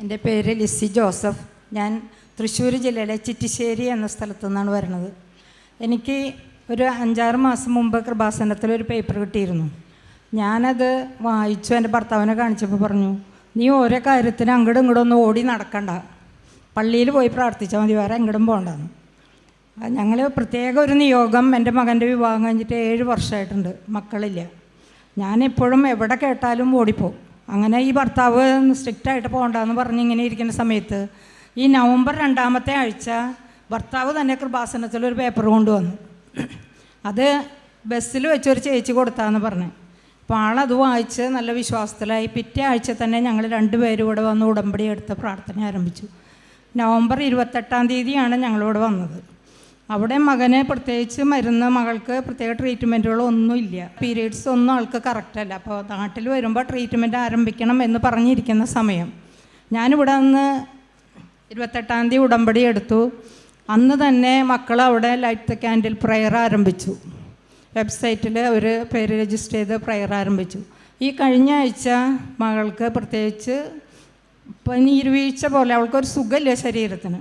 എൻ്റെ പേര് ലിസി ജോസഫ്. ഞാൻ തൃശ്ശൂർ ജില്ലയിലെ ചിറ്റിശ്ശേരി എന്ന സ്ഥലത്തു നിന്നാണ് വരുന്നത്. എനിക്ക് ഒരു 5-6 മാസം മുമ്പ് കൃപാസനത്തിലൊരു പേപ്പർ കിട്ടിയിരുന്നു. ഞാനത് വായിച്ചു. എൻ്റെ ഭർത്താവിനെ കാണിച്ചപ്പോൾ പറഞ്ഞു, നീ ഓരോ കാര്യത്തിന് അങ്ങോട്ടും ഇങ്ങോട്ടും ഒന്നും ഓടി നടക്കണ്ട, പള്ളിയിൽ പോയി പ്രാർത്ഥിച്ചാൽ മതി, വേറെ എങ്ങോട്ടും പോകണ്ടെന്ന്. ഞങ്ങൾ പ്രത്യേക ഒരു നിയോഗം, എൻ്റെ മകൻ്റെ വിവാഹം കഴിഞ്ഞിട്ട് 7 വർഷമായിട്ടുണ്ട്, മക്കളില്ല. ഞാനെപ്പോഴും എവിടെ കേട്ടാലും ഓടിപ്പോവും. അങ്ങനെ ഈ ഭർത്താവ് സ്ട്രിക്റ്റായിട്ട് പോകണ്ടെന്ന് പറഞ്ഞ് ഇങ്ങനെ ഇരിക്കുന്ന സമയത്ത് ഈ നവംബർ 2-ാമത്തെ ആഴ്ച ഭർത്താവ് തന്നെ കൃപാസനത്തിലൊരു പേപ്പർ കൊണ്ടുവന്നു. അത് ബസ്സിൽ വെച്ചൊരു ചേച്ചി കൊടുത്താന്ന് പറഞ്ഞു. അപ്പോൾ ആളത് വായിച്ച് നല്ല വിശ്വാസത്തിലായി. പിറ്റേ ആഴ്ച തന്നെ ഞങ്ങൾ 2 പേരും ഇവിടെ വന്ന് ഉടമ്പടി എടുത്ത് പ്രാർത്ഥന ആരംഭിച്ചു. നവംബർ 28-ാം തീയതിയാണ് ഞങ്ങളിവിടെ വന്നത്. അവിടെ മകന് പ്രത്യേകിച്ച് മരുന്ന്, മകൾക്ക് പ്രത്യേക ട്രീറ്റ്മെൻറ്റുകളൊന്നും ഇല്ല. പീരീഡ്സ് ഒന്നും ആൾക്ക് കറക്റ്റല്ല. അപ്പോൾ നാട്ടിൽ വരുമ്പോൾ ട്രീറ്റ്മെൻറ്റ് ആരംഭിക്കണം എന്ന് പറഞ്ഞിരിക്കുന്ന സമയം ഞാനിവിടെ നിന്ന് 28-ാം തീയതി ഉടമ്പടി എടുത്തു. അന്ന് തന്നെ മക്കൾ അവിടെ ലൈറ്റ് ദ ക്യാൻഡിൽ പ്രയർ ആരംഭിച്ചു. വെബ്സൈറ്റിൽ ഒരു പേര് രജിസ്റ്റർ ചെയ്ത് പ്രയർ ആരംഭിച്ചു. ഈ കഴിഞ്ഞ ആഴ്ച മകൾക്ക് പ്രത്യേകിച്ച് നീർവീഴ്ച പോലെ, അവൾക്കൊരു സുഖമില്ല ശരീരത്തിന്.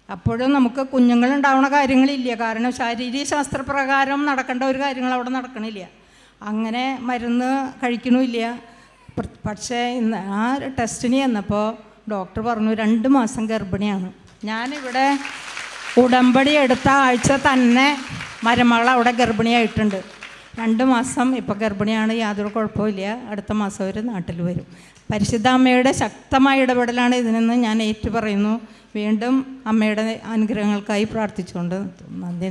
അപ്പോഴും നമുക്ക് കുഞ്ഞുങ്ങളുണ്ടാവുന്ന കാര്യങ്ങളില്ല, കാരണം ശാരീരിക ശാസ്ത്രപ്രകാരം നടക്കേണ്ട ഒരു കാര്യങ്ങൾ അവിടെ നടക്കണില്ല. അങ്ങനെ മരുന്ന് കഴിക്കണമില്ല. പക്ഷേ ഇന്ന് ആ ടെസ്റ്റിന് ചെന്നപ്പോൾ ഡോക്ടർ പറഞ്ഞു 2 മാസം ഗർഭിണിയാണ്. ഞാനിവിടെ ഉടമ്പടി എടുത്ത ആഴ്ച തന്നെ മരുമകൾ അവിടെ ഗർഭിണിയായിട്ടുണ്ട്. 2 മാസം ഇപ്പോൾ ഗർഭിണിയാണ്, യാതൊരു കുഴപ്പമില്ല. അടുത്ത മാസം അവർ നാട്ടിൽ വരും. പരിശുദ്ധ അമ്മയുടെ ശക്തമായ ഇടപെടലാണ് ഇതിനെന്ന് ഞാൻ ഏറ്റു പറയുന്നു. വീണ്ടും അമ്മയുടെ അനുഗ്രഹങ്ങൾക്കായി പ്രാർത്ഥിച്ചുകൊണ്ട് നന്ദി.